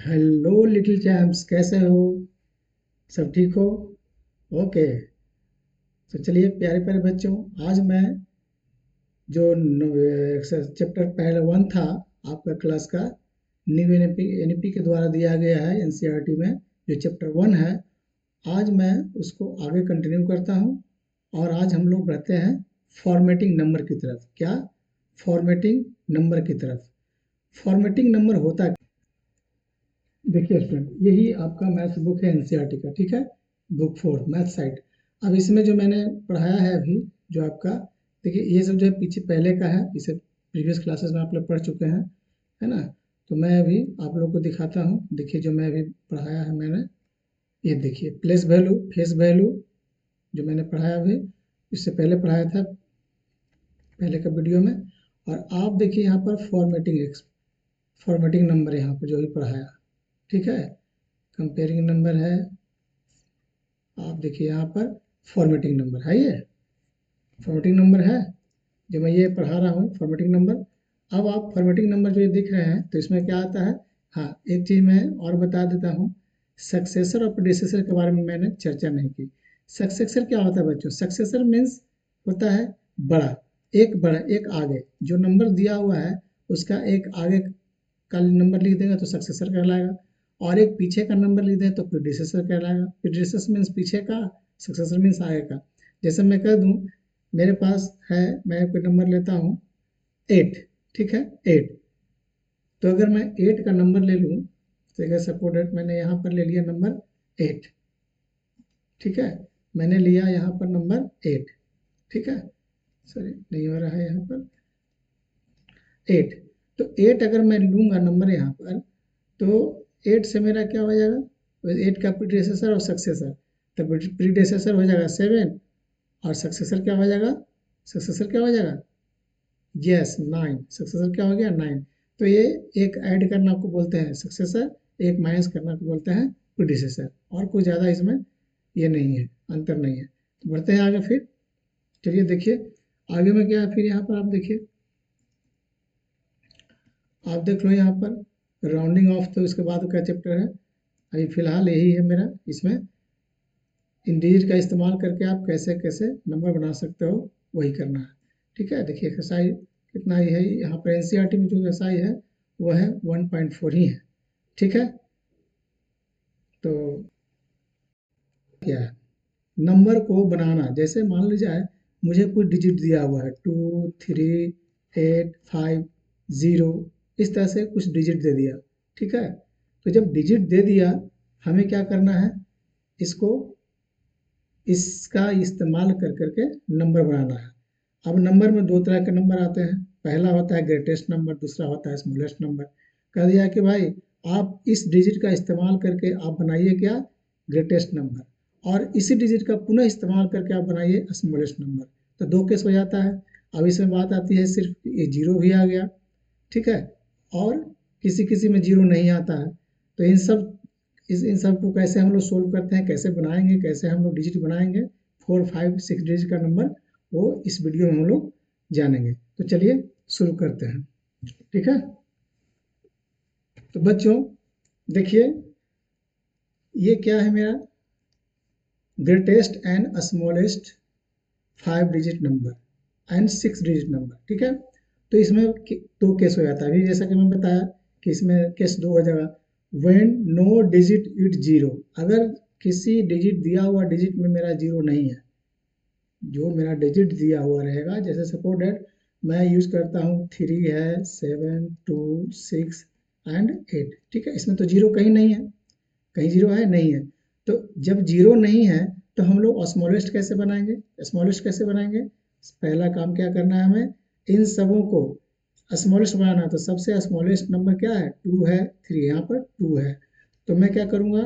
Hello little champs, कैसे हो? सब ठीक हो? ओके। तो चलिए प्यारे प्यारे बच्चों, आज मैं जो चैप्टर पहला वन था आपका क्लास का, न्यू एनईपी के द्वारा दिया गया है एनसीईआरटी में, जो चैप्टर वन है, आज मैं उसको आगे कंटिन्यू करता हूँ। और आज हम लोग बढ़ते हैं फॉर्मेटिंग नंबर की तरफ। क्या? फॉर्मेटिंग नंबर की तरफ। फॉर्मेटिंग नंबर होता है, देखिए स्टूडेंट, यही आपका मैथ्स बुक है एनसीईआरटी का, ठीक है? Book 4 math site. अब इसमें जो मैंने पढ़ाया है अभी, जो आपका, देखिए ये सब जो है पीछे पहले का है, इसे प्रीवियस क्लासेस में आप लोग पढ़ चुके हैं, है ना? तो मैं अभी आप लोग को दिखाता हूँ। देखिए जो मैं अभी पढ़ाया है मैंने, ये देखिए प्लेस वैल्यू, फेस वैल्यू, जो मैंने पढ़ाया अभी, इससे पहले पढ़ाया था पहले का वीडियो में। और आप देखिए यहाँ पर फॉर्मेटिंग नंबर यहाँ पर जो भी पढ़ाया, ठीक है? कंपेयरिंग नंबर है, आप देखिए यहाँ पर फॉर्मेटिंग नंबर है, ये फॉर्मेटिंग नंबर है जो मैं ये पढ़ा रहा हूँ, फॉर्मेटिंग नंबर। अब आप फॉर्मेटिंग नंबर जो ये दिख रहे हैं, तो इसमें क्या आता है? हाँ, एक चीज़ मैं और बता देता हूँ। सक्सेसर और प्रीडिसेसर के बारे में मैंने चर्चा नहीं की। सक्सेसर क्या होता है बच्चों? सक्सेसर मीन्स होता है बड़ा, एक आगे जो नंबर दिया हुआ है, उसका एक आगे का नंबर लिख देगा तो सक्सेसर कहलाएगा, और एक पीछे का नंबर लिख दें तो प्रीडिसेसर कहलाएगा। प्रीडिसेसर मीन्स पीछे का, सक्सेसर मीन्स आगे का। जैसे मैं कह दूं, मेरे पास है, मैं कोई नंबर लेता हूँ 8, ठीक है? 8, तो अगर मैं 8 का नंबर ले लूँ, तो अगर सपोज डेट मैंने यहाँ पर ले लिया नंबर 8, ठीक है? मैंने लिया यहाँ पर नंबर 8, ठीक है? सॉरी, नहीं हो रहा है यहाँ पर 8। तो 8 अगर मैं लूँगा नंबर यहाँ पर, तो 8 से मेरा क्या हो जाएगा? 8 का प्रीडिसेसर और सक्सेसर, तो प्रीडिसेसर हो जाएगा 7, और सक्सेसर क्या हो जाएगा? सक्सेसर क्या हो जाएगा? यस, 9। सक्सेसर क्या हो गया? 9। तो ये एक ऐड करना को बोलते हैं सक्सेसर, एक माइनस करना को बोलते हैं प्रीडिसेसर, और कोई ज़्यादा इसमें ये नहीं है, अंतर नहीं है। तो बढ़ते हैं आगे फिर। चलिए देखिए आगे में क्या है फिर। यहाँ पर आप देखिए, आप देख लो यहाँ पर राउंडिंग ऑफ, तो इसके बाद का चैप्टर है। अभी फिलहाल यही है मेरा। इसमें इन डिजिट का इस्तेमाल करके आप कैसे कैसे नंबर बना सकते हो, वही करना है, ठीक है? देखिए एक्सरसाइज कितना ही है यहाँ पर, एनसीईआरटी में जो एक्सरसाइज है वो है 1.4 ही है, ठीक है? तो क्या है, नंबर को बनाना। जैसे मान लीजिए मुझे कुछ डिजिट दिया हुआ है, 2, 3, 8, 5, 0, इस तरह से कुछ डिजिट दे दिया, ठीक है? तो जब डिजिट दे दिया, हमें क्या करना है? इसको, इसका इस्तेमाल कर करके नंबर बनाना है। अब नंबर में दो तरह के नंबर आते हैं। पहला होता है ग्रेटेस्ट नंबर, दूसरा होता है स्मॉलेस्ट नंबर। कह दिया कि भाई आप इस डिजिट का इस्तेमाल करके आप बनाइए क्या? Greatest number. और इसी डिजिट का पुनः इस्तेमाल करके आप बनाइए स्मॉलेस्ट नंबर। तो दो केस हो जाता है। अब इसमें बात आती है, सिर्फ ये जीरो भी आ गया, ठीक है? और किसी किसी में जीरो नहीं आता है। तो इन सब को कैसे हम लोग सोल्व करते हैं, कैसे बनाएंगे, कैसे हम लोग डिजिट बनाएंगे, 4, 5, 6 डिजिट का नंबर, वो इस वीडियो में हम लोग जानेंगे। तो चलिए शुरू करते हैं, ठीक है? तो बच्चों देखिए, ये क्या है मेरा? Greatest and smallest 5 digit number and 6 digit number, ठीक है? तो इसमें दो केस हो जाता है। अभी जैसा कि मैं बताया कि इसमें केस दो हो जाएगा। When no digit it zero, अगर किसी डिजिट दिया हुआ डिजिट में मेरा जीरो नहीं है, जो मेरा डिजिट दिया हुआ रहेगा, जैसे सपोज डेट मैं यूज करता हूँ 3 है, 7, 2, 6 एंड 8, ठीक है? इसमें तो जीरो कहीं नहीं है, कहीं जीरो है नहीं है। तो जब जीरो नहीं है, तो हम लोग स्मॉलेस्ट कैसे बनाएंगे? स्मॉलेस्ट कैसे बनाएंगे? पहला काम क्या करना है हमें? इन सबों को स्मॉलेस्ट बनाना है। तो सबसे स्मॉलेस्ट नंबर क्या है? 2 है, 3, यहाँ पर 2 है, तो मैं क्या करूँगा?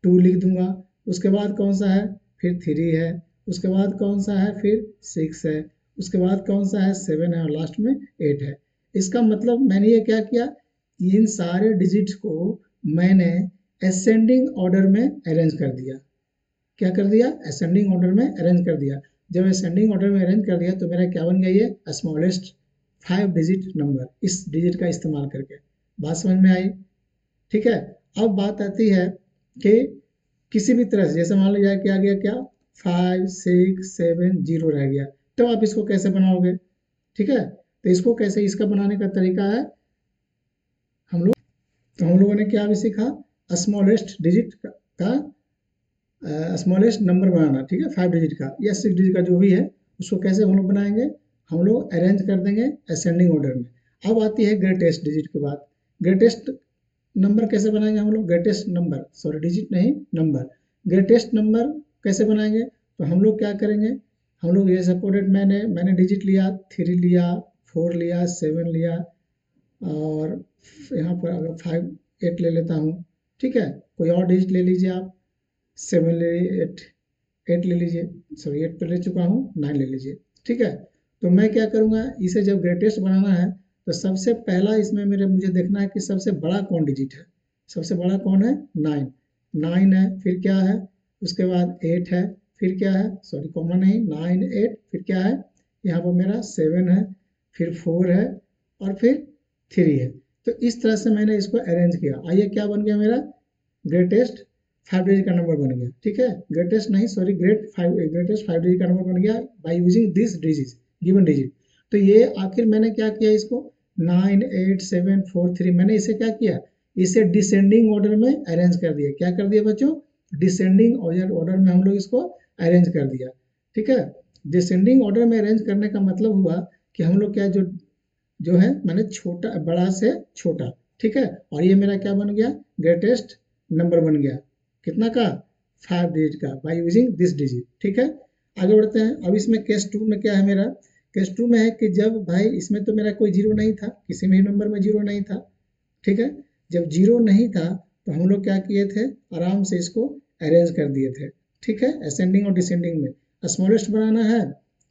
2 लिख दूंगा। उसके बाद कौन सा है? फिर 3 है। उसके बाद कौन सा है? फिर 6 है। उसके बाद कौन सा है? 7 है, और लास्ट में 8 है। इसका मतलब मैंने ये क्या किया, इन सारे डिजिट्स को मैंने असेंडिंग ऑर्डर में अरेंज कर दिया। क्या कर दिया? असेंडिंग ऑर्डर में अरेंज कर दिया। जब असेंडिंग ऑर्डर में अरेंज कर दिया, तो मेरा क्या बन गया? ये स्मॉलेस्ट 5 डिजिट नंबर, इस डिजिट का इस्तेमाल करके। बात समझ में आई? ठीक है? अब बात आती है कि किसी भी तरह से, जैसे मान लीजिए कि आ गया क्या 5 6 7 0 रह गया, तो आप इसको कैसे बनाओगे? ठीक है, तो इसको कैसे, इसका बनाने का तरीका है हम लोग, तो हम लोगों ने क्या भी सीखा, स्मॉलेस्ट डिजिट का स्मॉलेस्ट नंबर बनाना, ठीक है, 5 डिजिट का या 6 डिजिट का जो भी है, उसको कैसे हम लोग बनाएंगे, हम लोग अरेंज कर देंगे असेंडिंग ऑर्डर में। अब आती है ग्रेटेस्ट डिजिट के बाद, ग्रेटेस्ट नंबर कैसे बनाएंगे हम लोग, ग्रेटेस्ट नंबर, सॉरी डिजिट नहीं नंबर, ग्रेटेस्ट नंबर कैसे बनाएंगे, तो हम लोग क्या करेंगे, हम लोग ये सपोर्टेड मैंने डिजिट लिया, 3 लिया, 4 लिया, 7 लिया, और यहाँ पर अगर 5 8 ले लेता हूँ, ठीक है, कोई और डिजिट ले लीजिए आप, 7 ले, 8 ले लीजिए, सॉरी 8 तो ले चुका हूँ, 9 ले लीजिए, ठीक है। तो मैं क्या करूँगा, इसे जब ग्रेटेस्ट बनाना है, तो सबसे पहला इसमें मेरे मुझे देखना है कि सबसे बड़ा कौन डिजिट है, सबसे बड़ा कौन है, 9, 9 है, फिर क्या है, उसके बाद 8 है, फिर क्या है, सॉरी कॉमन नहीं, 9 8, फिर क्या है, यहाँ पर मेरा 7 है, फिर 4 है, और फिर 3 है। तो इस तरह से मैंने इसको अरेंज किया, आइए क्या बन गया मेरा, ग्रेटेस्ट 5 डिजिट का नंबर बन गया, ठीक है, ग्रेटेस्ट नहीं सॉरी ग्रेटेस्ट 5 डिजिट का नंबर बन गया by using this digit, given digit. तो ये आखिर मैंने क्या किया, इसको 9 8 7 4 3, मैंने इसे क्या किया, इसे डिसेंडिंग ऑर्डर में अरेंज कर दिया, क्या कर दिया बच्चों, डिसेंडिंग ऑर्डर में हम लोग इसको अरेंज कर दिया, ठीक है। डिसेंडिंग ऑर्डर में अरेंज करने का मतलब हुआ कि हम लोग क्या, जो जो है मैंने छोटा बड़ा से छोटा, ठीक है, और ये मेरा क्या बन गया, ग्रेटेस्ट नंबर बन गया, कितना का, 5 डिजिट का, बाय यूजिंग दिस डिजिट, ठीक है। आगे बढ़ते हैं, अब इसमें केस 2 में क्या है मेरा, केस 2 में है कि जब भाई इसमें तो मेरा कोई जीरो नहीं था, किसी भी नंबर में जीरो नहीं था, ठीक है, जब जीरो नहीं था तो हम लोग क्या किए थे, आराम से इसको अरेंज कर दिए थे, ठीक है, असेंडिंग और डिसेंडिंग में, स्मॉलेस्ट बनाना है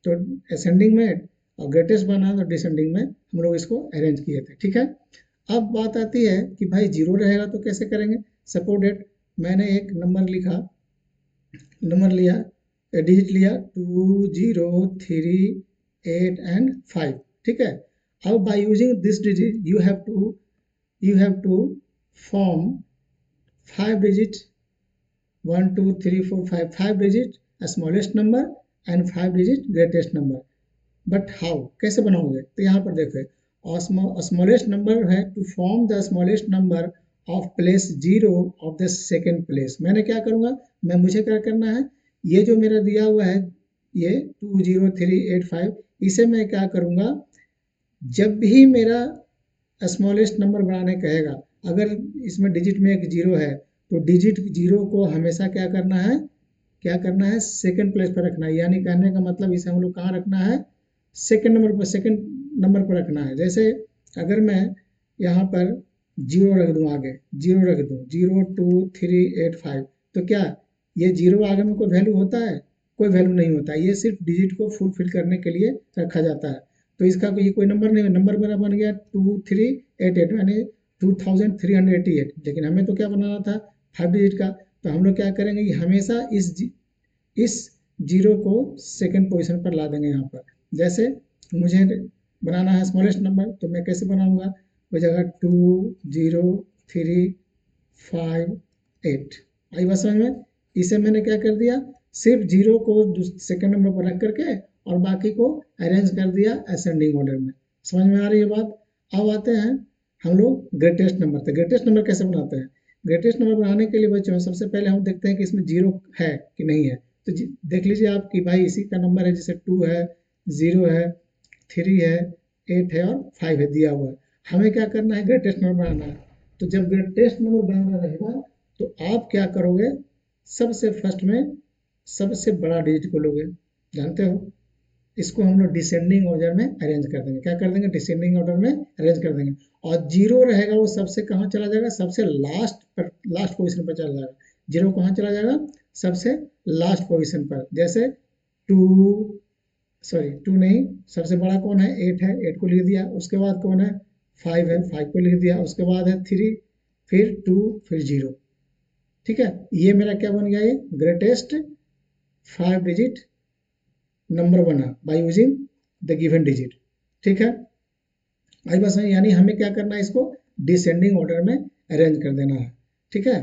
तो असेंडिंग में, और ग्रेटेस्ट बनाना है तो डिसेंडिंग में हम लोग इसको अरेंज किए थे, ठीक है। अब बात आती है कि भाई जीरो रहेगा तो कैसे करेंगे, सपोज डेट मैंने एक नंबर लिया, डिजिट लिया 2 0 3 8 एंड 5, ठीक है। अब by using this digit you have to form 5 digit 1 2 3 4 5 5 digit smallest number and 5 digit greatest number, but how, कैसे बनाओगे, तो यहाँ पर देखो, स्मॉलेस्ट नंबर है, to form the smallest number of place zero of the second place, मैंने क्या करूँगा, मुझे क्या करना है, ये जो मेरा दिया हुआ है, ये 2 0 3 8 5, इसे मैं क्या करूँगा, जब भी मेरा स्मॉलेस्ट नंबर बनाने कहेगा, अगर इसमें डिजिट में एक जीरो है, तो डिजिट जीरो को हमेशा क्या करना है, सेकंड प्लेस पर रखना है, यानी कहने का मतलब इसे हम लोग कहाँ रखना है, सेकंड नंबर पर रखना है। जैसे अगर मैं यहाँ पर जीरो रख दूँ, आगे जीरो रख दूँ, 0 2 3 8 5, तो क्या ये जीरो आगे में कोई वैल्यू होता है, कोई वैल्यू नहीं होता, ये सिर्फ डिजिट को फुलफिल करने के लिए रखा जाता है। तो इसका कोई नंबर नहीं है, नंबर मेरा बन गया 2388, यानी 2388, लेकिन हमें तो क्या बनाना था, 5 डिजिट का। तो हम लोग क्या करेंगे कि हमेशा इस जीरो को सेकंड पोजीशन पर ला देंगे यहाँ पर। जैसे मुझे बनाना है स्मॉलेस्ट नंबर, तो मैं कैसे बनाऊंगा, वो जगह 2 0 3 5 8, आई बात समझ में। इसे मैंने क्या कर दिया, सिर्फ जीरो को सेकंड नंबर पर रख करके और बाकी को अरेंज कर दिया असेंडिंग ऑर्डर में। समझ में आ रही है बात। अब आते हैं हम लोग ग्रेटेस्ट नंबर, तो ग्रेटेस्ट नंबर कैसे बनाते हैं, ग्रेटेस्ट नंबर बनाने के लिए बच्चों सबसे पहले हम देखते हैं कि इसमें जीरो है कि नहीं है। तो देख लीजिए आप कि भाई इसी का नंबर है, जैसे 2 है, 0 है, 3 है, 8 है और 5 है दिया हुआ है। हमें क्या करना है, ग्रेटेस्ट नंबर बनाना है। तो जब ग्रेटेस्ट नंबर बनाना रहेगा तो आप क्या करोगे, सबसे फर्स्ट में सबसे बड़ा डिजिट को लोगे, जानते हो, इसको हम लोग डिसेंडिंग ऑर्डर में अरेंज कर देंगे, क्या कर देंगे, डिसेंडिंग ऑर्डर में अरेंज कर देंगे। और जीरो रहेगा वो सबसे कहाँ चला जाएगा, सबसे लास्ट पोजीशन पर चला जाएगा। जीरो कहाँ चला जाएगा, सबसे लास्ट पोजीशन पर। जैसे टू, सॉरी टू नहीं, सबसे बड़ा कौन है, 8 है, 8 को लिख दिया। उसके बाद कौन है, 5 है, 5 को लिख दिया। उसके बाद है 3, फिर 2, फिर 0, ठीक है। ये मेरा क्या बन गया, ये ग्रेटेस्ट 5 डिजिट नंबर बना by using the given digit, ठीक है। आई बस है, यानी हमें क्या करना है, इसको डिसेंडिंग ऑर्डर में अरेंज कर देना है। ठीक है।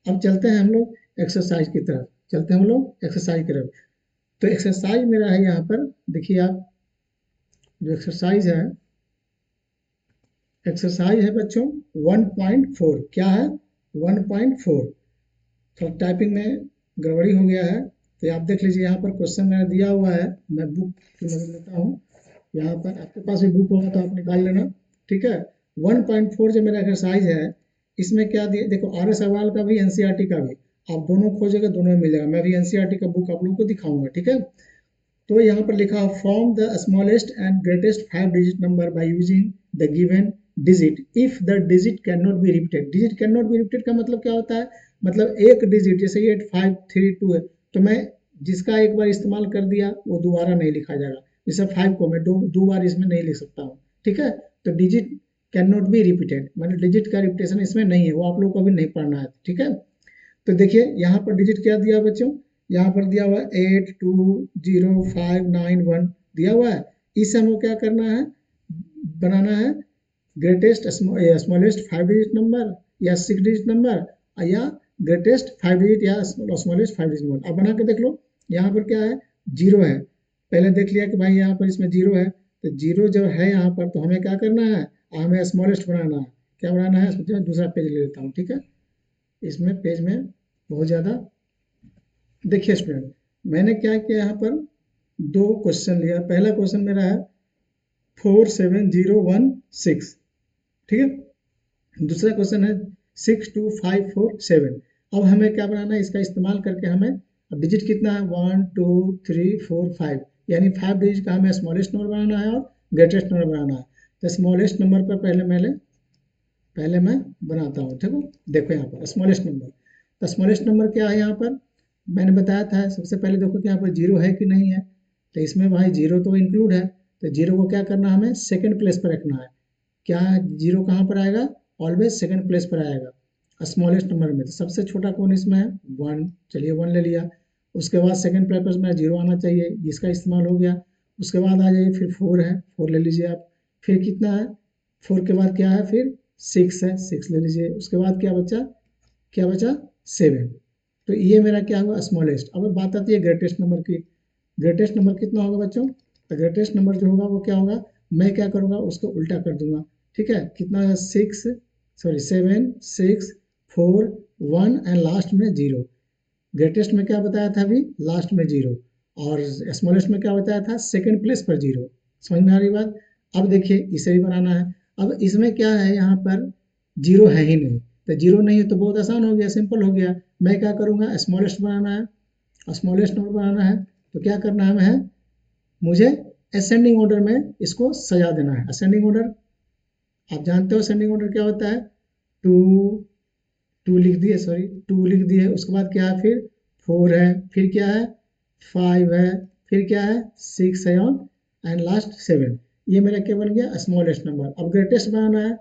अब चलते हैं हम लोग एक्सरसाइज की तरफ, चलते हैं हम लोग एक्सरसाइज की तरफ। तो एक्सरसाइज मेरा है यहाँ पर, देखिए आप, जो एक्सरसाइज है बच्चों 1.4, क्या है 1.4। थोड़ा टाइपिंग में गड़बड़ी हो गया है, तो आप देख लीजिए यहाँ पर क्वेश्चन मेरा दिया हुआ है, मैं बुक की मदद लेता हूँ। यहाँ पर आपके पास भी बुक होगा तो आप निकाल लेना, ठीक है। 1.4 जो मेरा एक्सरसाइज है, इसमें क्या दिया देखो, आर एस अग्रवाल का भी एनसीईआरटी का भी, आप दोनों खोजेगा दोनों में मिल जाएगा। मैं भी एनसीईआरटी का बुक आप लोगों को दिखाऊंगा, ठीक है। तो यहाँ पर लिखा है form the smallest and greatest 5 digit number by using the given digit if the digit can not be repeated. Digit can not be repeated का मतलब क्या होता है, मतलब एक डिजिट, जैसे 8532 है, तो मैं जिसका एक बार इस्तेमाल कर दिया वो दोबारा नहीं लिखा जाएगा। जैसे 5 को मैं दो बार इसमें नहीं लिख सकता हूँ, ठीक है। तो digit can not be repeated, मतलब डिजिट का रिपीटेशन इसमें नहीं है, वो आप लोगों को अभी नहीं पढ़ना है, ठीक है। तो देखिए यहाँ पर डिजिट क्या दिया बच्चों, यहाँ पर दिया हुआ है 820591 दिया हुआ है। इसे हमको क्या करना है, बनाना है ग्रेटेस्ट स्मॉलेस्ट 5 डिजिट नंबर या 6 डिजिट नंबर, या ग्रेटेस्ट 5 डिजिट या स्मॉलेस्ट 5 डिजिट नंबर। अब बना के देख लो, यहाँ पर क्या है, जीरो है। पहले देख लिया कि भाई यहाँ पर इसमें जीरो है, तो जीरो जब है यहाँ पर तो हमें क्या करना है, हमें स्मॉलेस्ट बनाना है। क्या बनाना है, दूसरा पेज ले लेता हूँ, ठीक है। इसमें पेज में बहुत ज़्यादा, देखिए स्टूडेंट, मैंने क्या किया यहाँ पर, दो क्वेश्चन लिया। पहला क्वेश्चन मेरा है 47016, ठीक है। दूसरा क्वेश्चन है 62547। अब हमें क्या बनाना है, इसका इस्तेमाल करके हमें, अब डिजिट कितना है 1 2 3 4 5, यानी 5 डिजिट का हमें स्मॉलेस्ट नंबर बनाना है और ग्रेटेस्ट नंबर बनाना है। तो स्मॉलेस्ट नंबर पर पहले मैं बनाता हूँ, ठीक है। देखो यहाँ पर स्मॉलेस्ट नंबर, तो स्मॉलेस्ट नंबर क्या है यहाँ पर, मैंने बताया था सबसे पहले देखो कि यहाँ पर जीरो है कि नहीं है, तो इसमें भाई जीरो तो इंक्लूड है, तो जीरो को क्या करना है, हमें सेकंड प्लेस पर रखना है। क्या जीरो कहाँ पर आएगा, ऑलवेज सेकंड प्लेस पर आएगा स्मॉलेस्ट नंबर में। तो सबसे छोटा कौन इसमें है, वन, चलिए वन ले लिया। उसके बाद सेकंड प्लेस में जीरो आना चाहिए, जिसका इस्तेमाल हो गया। उसके बाद आ जाइए, फिर फोर है, फोर ले लीजिए आप। फिर कितना है, फोर के बाद क्या है, फिर सिक्स है, सिक्स ले लीजिए। उसके बाद क्या बचा, सेवन। तो ये मेरा क्या हुआ, स्मॉलेस्ट। अब बात आती है ग्रेटेस्ट नंबर की। ग्रेटेस्ट नंबर कितना होगा बच्चों, तो ग्रेटेस्ट नंबर जो होगा वो क्या होगा, मैं क्या करूँगा, उसको उल्टा कर दूंगा, ठीक है। कितना है, seven six four one and last में जीरो। ग्रेटेस्ट में क्या बताया था अभी, लास्ट में जीरो, और स्मॉलेस्ट में क्या बताया था, सेकंड प्लेस पर जीरो। समझ में आ रही बात। अब देखिए इसे भी बनाना है। अब इसमें क्या है, यहाँ पर जीरो है ही नहीं, तो जीरो नहीं है तो बहुत आसान हो गया, सिंपल हो गया। मैं क्या करूँगा, स्मॉलेस्ट बनाना है, स्मॉलेस्ट नंबर बनाना है, तो क्या करना है मुझे असेंडिंग ऑर्डर में इसको सजा देना है। असेंडिंग ऑर्डर आप जानते हो, असेंडिंग ऑर्डर क्या होता है, टू, टू लिख दिए, सॉरी टू लिख दिए। उसके बाद क्या है, फिर फोर है, फिर क्या है, फाइव है, फिर क्या है, सिक्स है, और एंड लास्ट सेवन। ये मेरा क्या बन गया, स्मॉलेस्ट नंबर। अब ग्रेटेस्ट बनाना है,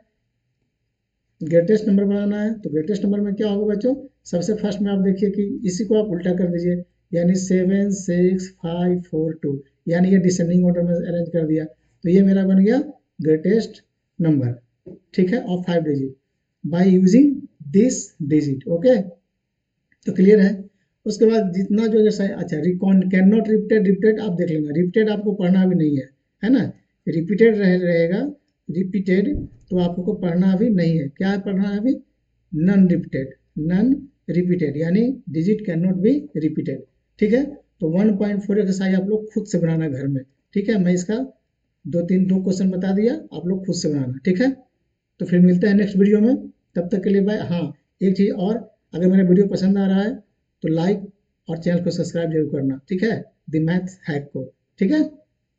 ग्रेटेस्ट नंबर बनाना है, तो ग्रेटेस्ट नंबर में क्या होगा बच्चों, सबसे फर्स्ट में आप देखिए कि इसी को आप उल्टा कर दीजिए, यानी 76542, यानी ये डिसेंडिंग ऑर्डर में अरेंज कर दिया। तो ये मेरा बन गया ग्रेटेस्ट नंबर, ठीक है, और 5 digit by using this digit. Okay, तो क्लियर है। उसके बाद जितना जो जैसा, अच्छा कैन नॉट रिपीटेड आप देख लेना, रिपीटेड आपको पढ़ना भी नहीं है ना। रिपीटेड रहेगा, रिपीटेड तो आपको पढ़ना अभी नहीं है। क्या पढ़ना है अभी, नन रिपीटेड, यानी digit can not be repeated, ठीक है। तो 1.4 एक्सरसाइज आप लोग खुद से बनाना घर में, ठीक है। मैं इसका दो क्वेश्चन बता दिया, आप लोग खुद से बनाना, ठीक है। तो फिर मिलते हैं नेक्स्ट वीडियो में, तब तक के लिए बाय। हाँ, एक चीज़ और, अगर मेरा वीडियो पसंद आ रहा है तो लाइक और चैनल को सब्सक्राइब जरूर करना, ठीक है, द मैथ हैक को, ठीक है।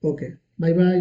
Okay, bye bye.